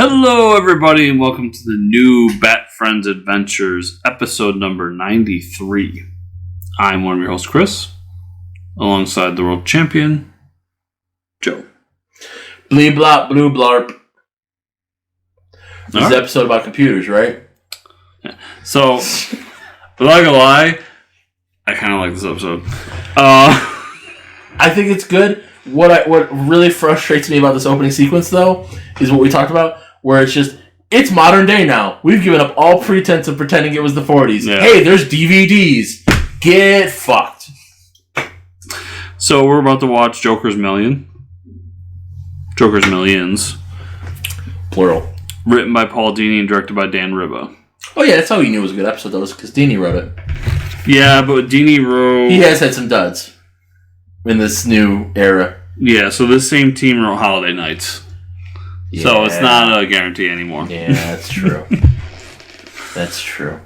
Hello, everybody, and welcome to the new Bat Friends Adventures, episode number 93. I'm one of your hosts, Chris, alongside the world champion, Joe. Bleep blop, blue blarp. This is an episode about computers, right? Yeah. So, I'm not gonna lie, I kind of like this episode. I think it's good. What really frustrates me about this opening sequence, though, is what we talked about, where it's modern day now. We've given up all pretense of pretending it was the 40s. Yeah. Hey, there's DVDs. Get fucked. So we're about to watch Joker's Millions. Plural. Written by Paul Dini and directed by Dan Riba. Oh yeah, that's how you knew it was a good episode, though, because Dini wrote it. Yeah, but Dini wrote... He has had some duds in this new era. Yeah, so this same team wrote Holiday Nights. Yeah. So it's not a guarantee anymore. Yeah, that's true. That's true.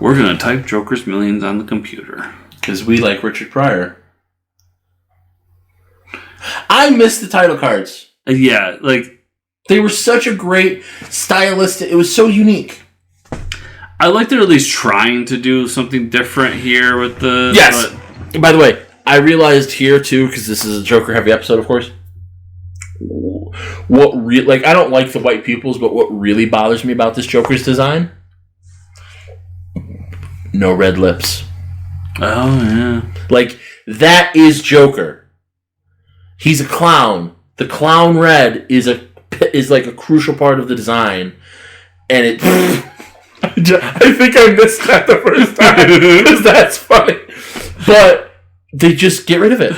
We're going to type Joker's Millions on the computer. Because we like Richard Pryor. I miss the title cards. Yeah, like... They were such a great stylistic... It was so unique. I like they're at least trying to do something different here with the... Yes! But... By the way, I realized here, too, because this is a Joker-heavy episode, of course, I don't like the white pupils, but what really bothers me about this Joker's design? No red lips. Oh, yeah. Like, that is Joker. He's a clown. The clown red is like a crucial part of the design. And it... I think I missed that the first time, because that's funny. But... They just get rid of it.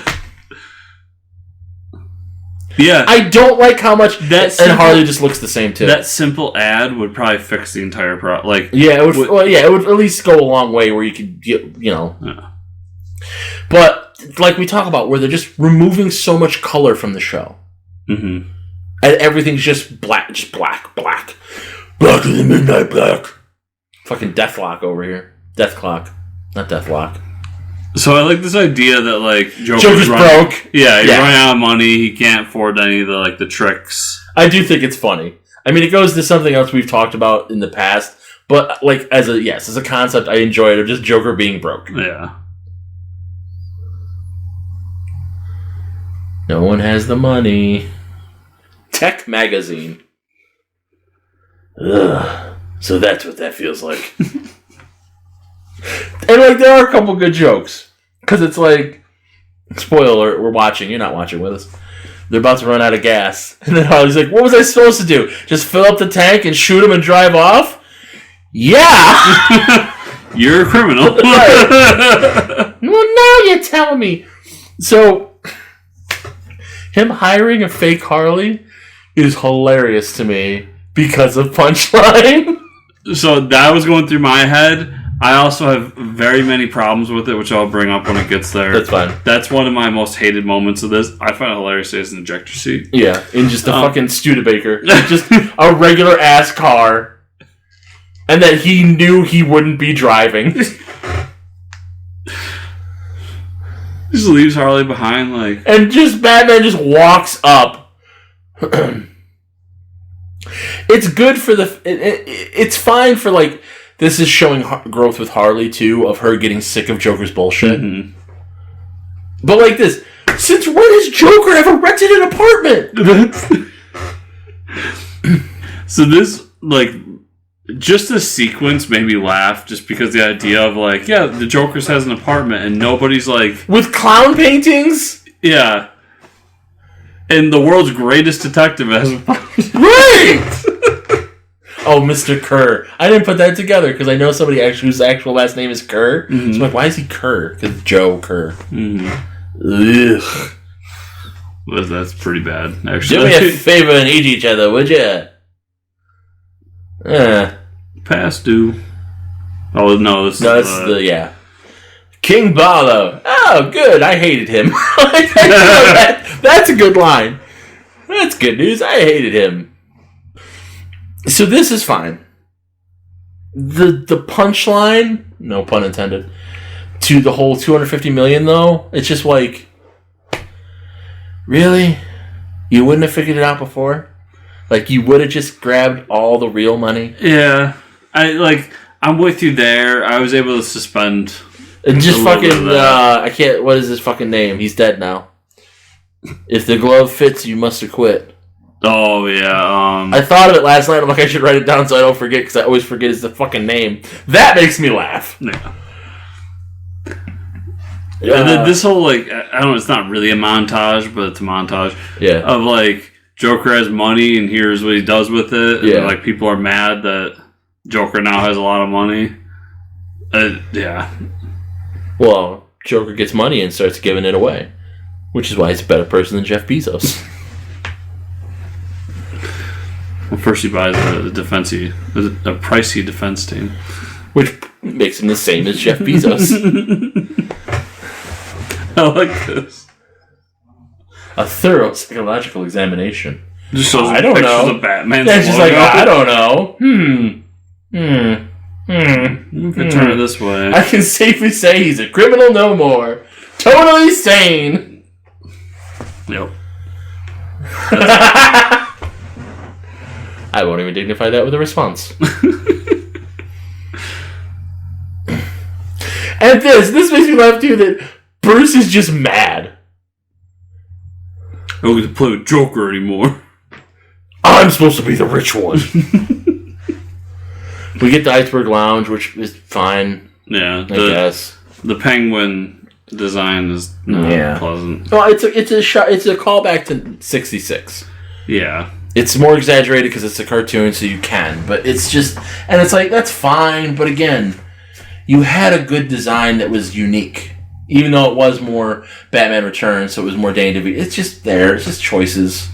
Yeah. I don't like how much... And Harley just looks the same, too. That simple ad would probably fix the entire problem. Yeah, it would at least go a long way where you could get, Yeah. But, like we talk about, where they're just removing so much color from the show. Mm-hmm. And everything's just black. Blacker than midnight black. Fucking Deathlock over here. Death Clock. Not Deathlock. So I like this idea that, like, Joker's broke. Yeah, he's running out of money. He can't afford any of the tricks. I do think it's funny. I mean, it goes to something else we've talked about in the past, but, like, as a concept, I enjoy it, of just Joker being broke. Yeah. No one has the money. Tech Magazine. Ugh. So that's what that feels like. And, like, there are a couple good jokes. Because it's like, spoiler, we're watching. You're not watching with us. They're about to run out of gas. And then Harley's like, what was I supposed to do? Just fill up the tank and shoot him and drive off? Yeah! You're a criminal. Right. Well, now you're telling me. So, him hiring a fake Harley is hilarious to me because of Punchline. So that was going through my head. I also have very many problems with it, which I'll bring up when it gets there. That's fine. That's one of my most hated moments of this. I find it hilarious as an ejector seat. Yeah, in just a fucking Studebaker. Just a regular ass car. And that he knew he wouldn't be driving. Just leaves Harley behind, like... And just Batman just walks up. It's good for the... It's fine for, like... This is showing growth with Harley, too, of her getting sick of Joker's bullshit. Mm-hmm. But like this, since when has Joker ever rented an apartment? So this, like, just this sequence made me laugh, just because the idea of, like, yeah, the Joker has an apartment, and nobody's, like... With clown paintings? Yeah. And the world's greatest detective has an apartment. Right! Oh, Mr. Kerr. I didn't put that together because I know somebody whose actual last name is Kerr. Mm-hmm. So I'm like, why is he Kerr? Because Joe Kerr. Mm-hmm. Ugh. Well, that's pretty bad, actually. Do me a favor and eat each other, would you? Past due. Oh, no, this is... yeah. King Barlow. Oh, good. I hated him. That's a good line. That's good news. I hated him. So this is fine. The punchline, no pun intended, to the whole $250 million, though, it's just like, really? You wouldn't have figured it out before? Like, you would have just grabbed all the real money? Yeah. I'm with you there. I was able to suspend. And just fucking, what is his fucking name? He's dead now. If the glove fits, you must acquit. Oh, yeah. I thought of it last night. I'm like, I should write it down so I don't forget, because I always forget his fucking name. That makes me laugh. Yeah. This whole, I don't know, it's not really a montage, but it's a montage. Yeah. Of, Joker has money, and here's what he does with it. Yeah. And, people are mad that Joker now has a lot of money. Yeah. Well, Joker gets money and starts giving it away. Which is why he's a better person than Jeff Bezos. Well, first he buys a pricey defense team. Which makes him the same as Jeff Bezos. I like this. A thorough psychological examination. Just shows I don't know. Of Batman. That's just I don't know. You could turn it this way. I can safely say he's a criminal no more. Totally sane. Yep. I won't even dignify that with a response. And this makes me laugh too, that Bruce is just mad. I don't get to play with Joker anymore. I'm supposed to be the rich one. We get the Iceberg Lounge, which is fine. Yeah, I guess. The penguin design is not pleasant. Well, it's a callback to 66. Yeah. It's more exaggerated because it's a cartoon, so you can. But it's just... And it's that's fine. But again, you had a good design that was unique. Even though it was more Batman Returns, so it was more Danny DeVito. It's just there. It's just choices.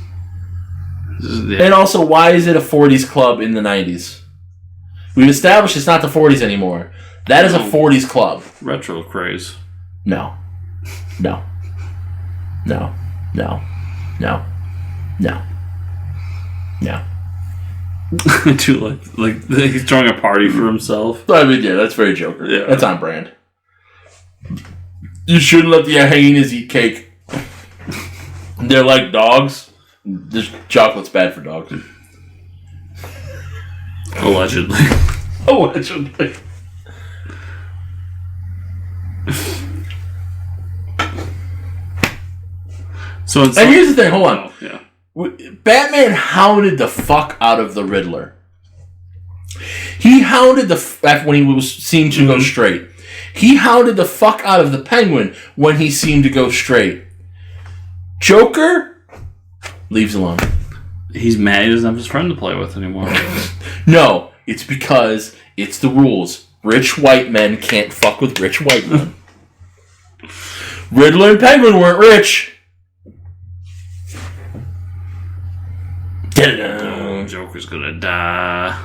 Yeah. And also, why is it a 40s club in the 90s? We've established it's not the 40s anymore. That is a 40s club. Retro craze. No. No. No. No. No. No. No. I do like he's throwing a party for himself. I mean, yeah, that's very Joker. Yeah. That's on brand. You shouldn't let the hyenas eat cake. They're like dogs. This chocolate's bad for dogs. Allegedly. Allegedly. And here's the thing, hold on. Oh, yeah. Batman hounded the fuck out of the Riddler. He hounded when he was seen to go straight. He hounded the fuck out of the Penguin when he seemed to go straight. Joker leaves alone. He's mad he doesn't have his friend to play with anymore. No, it's because it's the rules. Rich white men can't fuck with rich white men. Riddler and Penguin weren't rich. Joker's gonna die.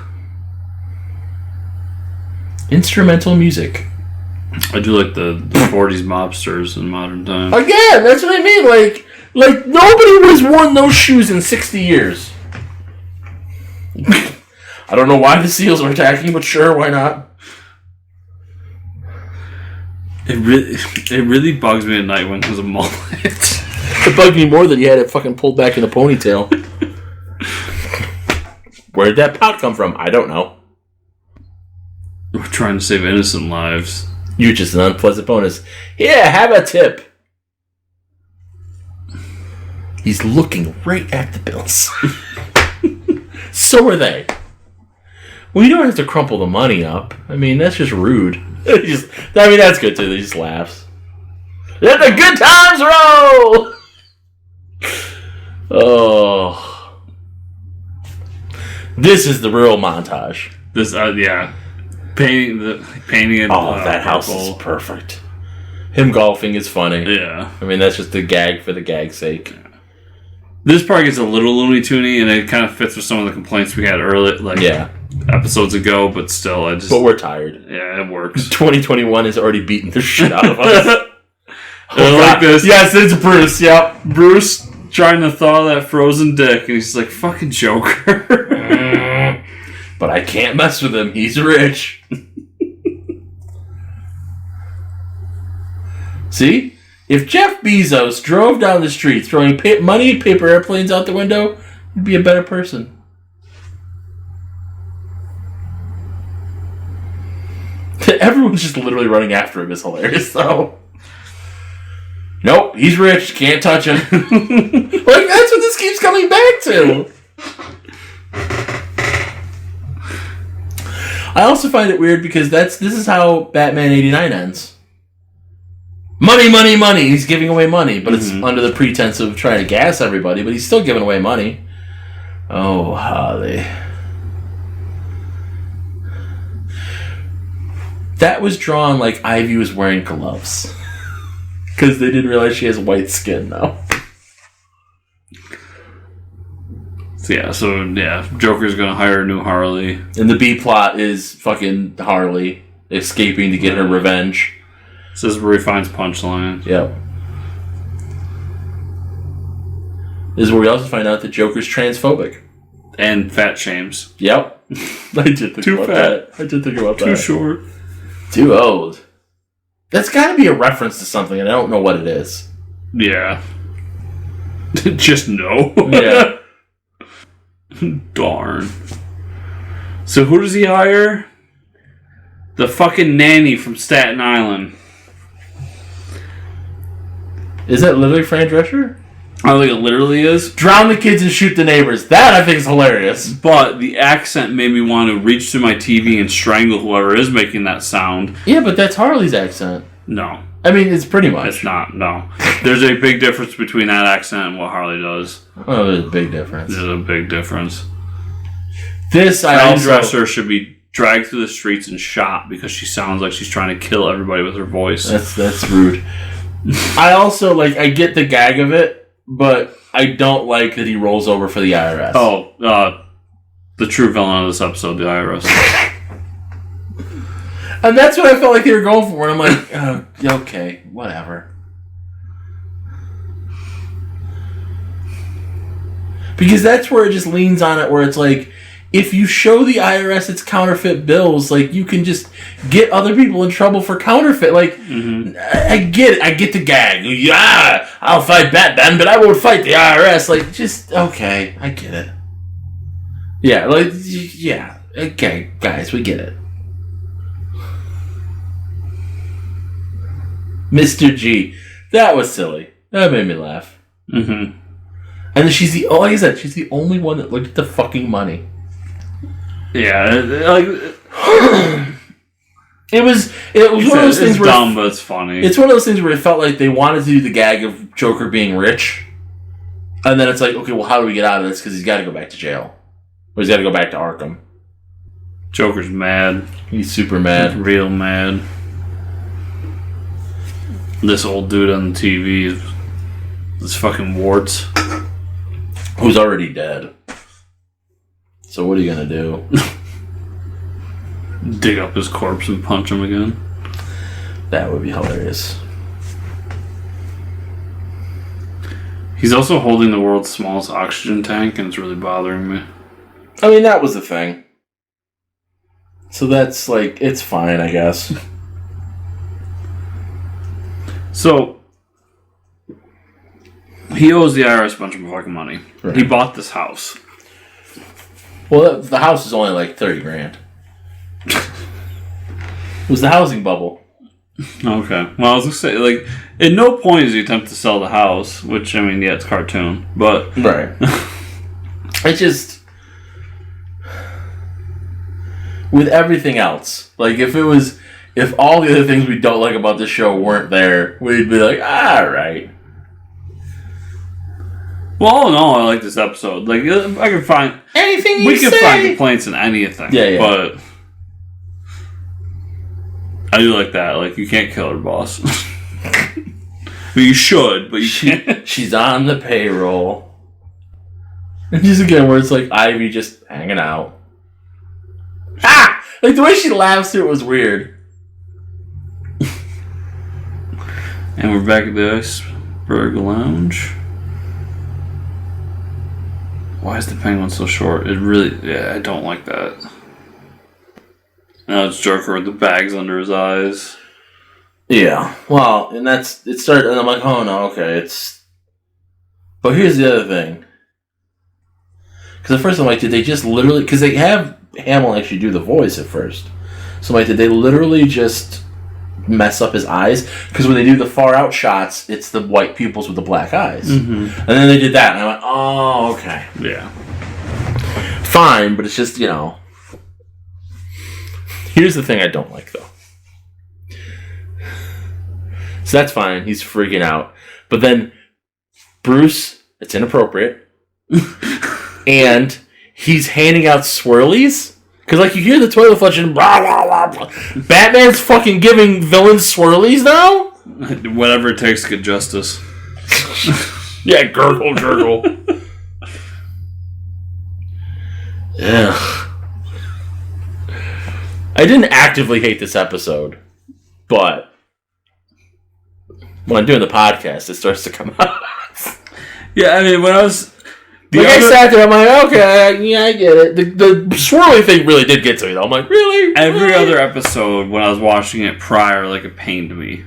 Instrumental music. I do like the 40s mobsters in modern times. Again, that's what I mean. Like nobody was worn those shoes in 60 years. I don't know why the seals are attacking, but sure, why not? It really bugs me at night when there's a mullet. It bugged me more that he had it fucking pulled back in a ponytail. Where did that pot come from? I don't know. We're trying to save innocent lives. You're just an unpleasant bonus. Yeah, have a tip. He's looking right at the bills. So are they. Well, you don't have to crumple the money up. I mean, that's just rude. That's good too. He just laughs. Let the good times roll! Oh. This is the real montage. This, yeah. Painting it. That house is perfect. Him golfing is funny. Yeah. I mean, that's just the gag for the gag's sake. Yeah. This part gets a little Looney Toony, and it kind of fits with some of the complaints we had earlier, episodes ago, but still, But we're tired. Yeah, it works. 2021 has already beaten the shit out of us. Like this. Yes, it's Bruce, yep. Bruce trying to thaw that frozen dick, and he's like, fucking Joker. But I can't mess with him. He's rich. See? If Jeff Bezos drove down the street throwing money and paper airplanes out the window, he'd be a better person. everyone's just literally running after him is hilarious, though. Nope, he's rich, can't touch him. Like, that's what this keeps coming back to. I also find it weird because this is how Batman 89 ends. Money, money, money. He's giving away money, but it's under the pretense of trying to gas everybody, but he's still giving away money. Oh, Holly. That was drawn like Ivy was wearing gloves. Because they didn't realize she has white skin now. So Joker's gonna hire a new Harley. And the B plot is fucking Harley escaping to get her revenge. This is where he finds Punchline. Yep. This is where we also find out that Joker's transphobic. And fat shames. Yep. I did think about that. I did think about that. Too short. Too old. That's gotta be a reference to something, and I don't know what it is. Yeah. Just no. Yeah. Darn. So who does he hire? The fucking nanny from Staten Island. Is that literally Fran Drescher? I think it literally is. Drown the kids and shoot the neighbors. That I think is hilarious. But the accent made me want to reach through my TV and strangle whoever is making that sound. Yeah, but that's Harley's accent. No. I mean, it's pretty much. It's not, no. There's a big difference between that accent and what Harley does. Oh, there's a big difference. There's a big difference. This, I Fran also... Drescher should be dragged through the streets and shot because she sounds like she's trying to kill everybody with her voice. That's rude. I also, I get the gag of it, but I don't like that he rolls over for the IRS. Oh, the true villain of this episode, the IRS. And that's what I felt like they were going for, and I'm like, okay, whatever. Because that's where it just leans on it, where it's like, if you show the IRS its counterfeit bills, you can just get other people in trouble for counterfeit. I get it. I get the gag. Yeah, I'll fight Batman, but I won't fight the IRS. Okay, I get it. Yeah, okay, guys, we get it. Mr. G. That was silly. That made me laugh. Mm-hmm. And she's like I said, she's the only one that looked at the fucking money. Yeah, it was one of those things where dumb, but it's funny. It's one of those things where it felt like they wanted to do the gag of Joker being rich, and then it's like, okay, well, how do we get out of this? Because he's got to go back to jail, or he's got to go back to Arkham. Joker's mad. He's super mad, real mad. This old dude on the TV, this fucking warts, who's already dead. So what are you gonna do? Dig up his corpse and punch him again? That would be hilarious. He's also holding the world's smallest oxygen tank, and it's really bothering me. I mean, that was the thing. So that's it's fine, I guess. So he owes the IRS a bunch of fucking money. Right. He bought this house. Well, the house is only $30,000. It was the housing bubble. Okay. Well, I was gonna say, at no point does he attempt to sell the house, which, I mean, yeah, it's cartoon, but... Right. It's just... With everything else, if all the other things we don't like about this show weren't there, we'd be like, alright. Well, all in all, I like this episode. I can find... Anything you We can say. find complaints in anything. Yeah. But... I do like that. You can't kill her boss. I mean, you should, but you can't. She's on the payroll. And just again, where it's Ivy just hanging out. Ah! The way she laughs through it was weird. And we're back at the Iceberg Lounge. Why is the penguin so short? It really... Yeah, I don't like that. Now it's Joker with the bags under his eyes. Yeah. Well, and it started... And I'm like, oh no, okay, it's... But here's the other thing. Because at first I'm like, did they just literally... Because they have Hamill actually do the voice at first. So did they literally just mess up his eyes? Because when they do the far out shots, it's the white pupils with the black eyes. Mm-hmm. And then they did that, and I went, oh, okay. Yeah. Fine, but it's just, Here's the thing I don't like, though. So that's fine. He's freaking out. But then Bruce, it's inappropriate. And he's handing out swirlies. Because, you hear the toilet flushing. Blah, blah, blah. Batman's fucking giving villains swirlies now? Whatever it takes to get justice. Yeah, gurgle, gurgle. Yeah. I didn't actively hate this episode. But when I'm doing the podcast, it starts to come out. Yeah, I mean, when I was... I sat there, I'm like, okay, yeah, I get it. The swirly thing really did get to me, though. I'm like, really? Every other episode, when I was watching it prior, it pained me.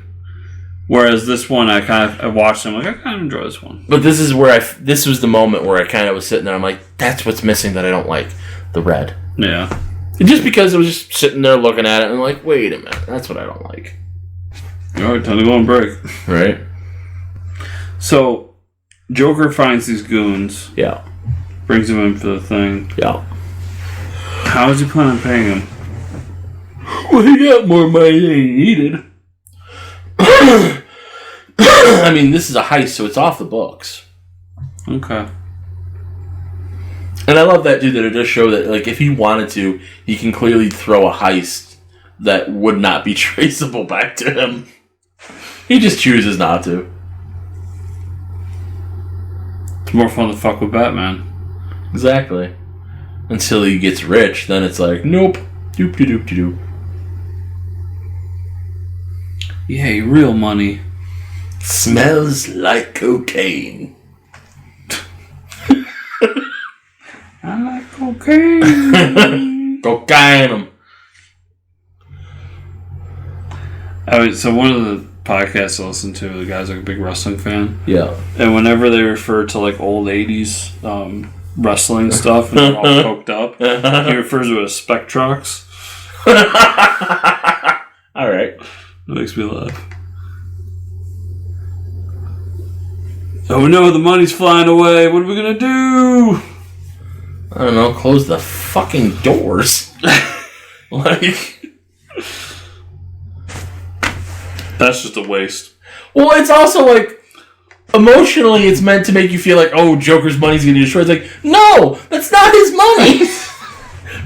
Whereas this one, I watched it, I'm like, I kind of enjoy this one. But this is where this was the moment where I kind of was sitting there, I'm like, that's what's missing that I don't like. The red. Yeah. And just because I was just sitting there looking at it, and I'm like, wait a minute, that's what I don't like. Alright, time to go on break. Right. So... Joker finds these goons. Yeah. Brings them in for the thing. Yeah. How is he planning on paying him? Well, he got more money than he needed. I mean, this is a heist, so it's off the books. Okay. And I love that, dude, that it does show that, if he wanted to, he can clearly throw a heist that would not be traceable back to him. He just chooses not to. It's more fun to fuck with Batman. Exactly. Until he gets rich, then it's like, nope. Doop-de-doop-de-doop. Yay, real money. Smells like cocaine. I like cocaine. Cocaine. So one of the podcasts I listen to, the guy's a big wrestling fan. Yeah. And whenever they refer to old 80s wrestling stuff and they're all coked up, he refers to it as Spectrox. Alright. That makes me laugh. Oh no, the money's flying away. What are we gonna do? I don't know, close the fucking doors. That's just a waste. Well, it's also emotionally, it's meant to make you feel like, oh, Joker's money's gonna be destroyed. It's like, no, that's not his money.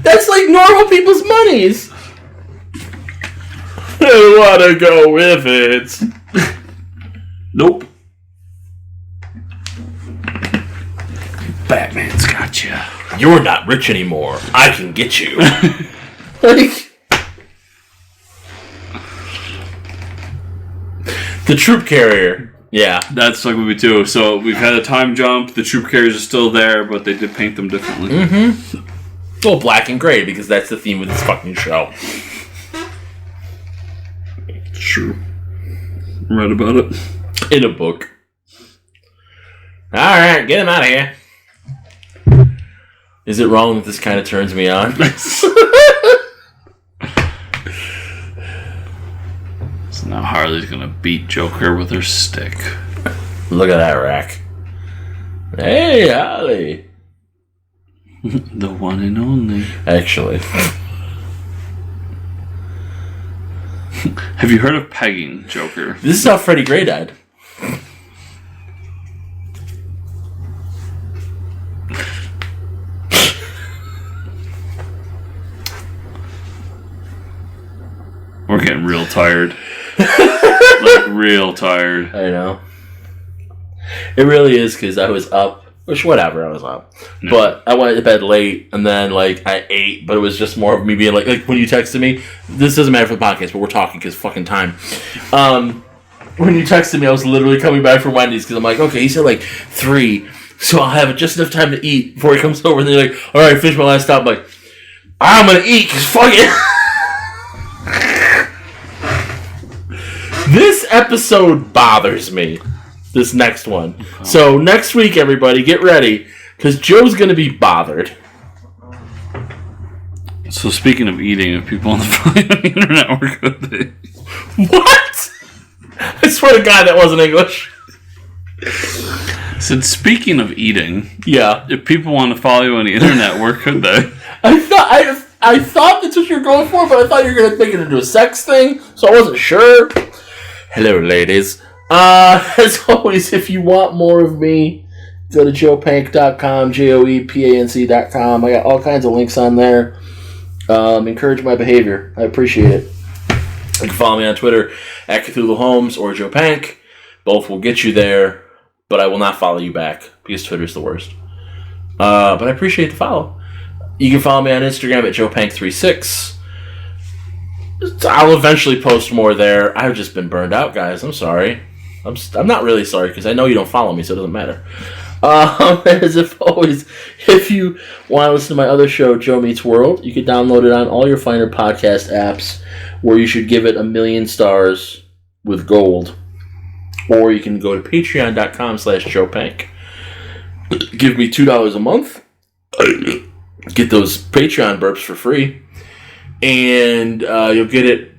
That's normal people's monies. I wanna go with it. Nope. Batman's got you. You're not rich anymore. I can get you. The troop carrier. Yeah. That's movie too. So we've had a time jump. The troop carriers are still there, but they did paint them differently. Mm-hmm. Well, black and gray, because that's the theme of this fucking show. True. Read about it. In a book. Alright, get him out of here. Is it wrong that this kind of turns me on? So now Harley's gonna beat Joker with her stick. Look at that rack. Hey, Harley. The one and only. Actually. Have you heard of pegging, Joker? This is how Freddie Gray died. We're getting real tired. Real tired. I know. It really is, because I was up. Which, whatever, I was up. No. But I went to bed late, and then, I ate, but it was just more of me being like when you texted me, this doesn't matter for the podcast, but we're talking because fucking time. When you texted me, I was literally coming back from Wendy's, because I'm like, okay, he said 3, so I'll have just enough time to eat before he comes over, and then you're like, alright, finish my last stop. I'm like, I'm gonna eat, because fuck it. This episode bothers me. This next one. Okay. So next week, everybody, get ready, because Joe's going to be bothered. So speaking of eating, if people on the internet were good, What? I swear to God that wasn't English. said speaking of eating, Yeah. if people want to follow you on the internet, where could they? I thought that's what you were going for, but I thought you were going to make it into a sex thing, so I wasn't sure. Hello, ladies. As always, if you want more of me, go to joepank.com, joepanc.com. I got all kinds of links on there. Encourage my behavior. I appreciate it. You can follow me on Twitter at Cthulhu Holmes or Joe Pank. Both will get you there, but I will not follow you back because Twitter's the worst. But I appreciate the follow. You can follow me on Instagram at joepank36. I'll eventually post more there. I've just been burned out, guys. I'm sorry. I'm not really sorry because I know you don't follow me, so it doesn't matter. As if always, if you want to listen to my other show, Joe Meets World, you can download it on all your finer podcast apps, where you should give it 1,000,000 stars with gold. Or you can go to patreon.com/joepank. Give me $2 a month. Get those Patreon burps for free. And you'll get it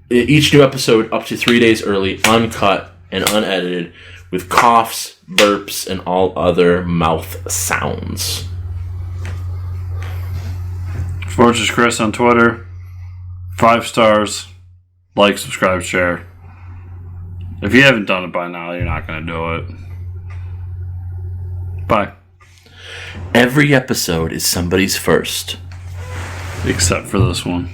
each new episode up to 3 days early, uncut and unedited, with coughs, burps, and all other mouth sounds. Fortress Chris on Twitter. 5 stars. Like, subscribe, share. If you haven't done it by now, you're not going to do it. Bye. Every episode is somebody's first. Except for this one.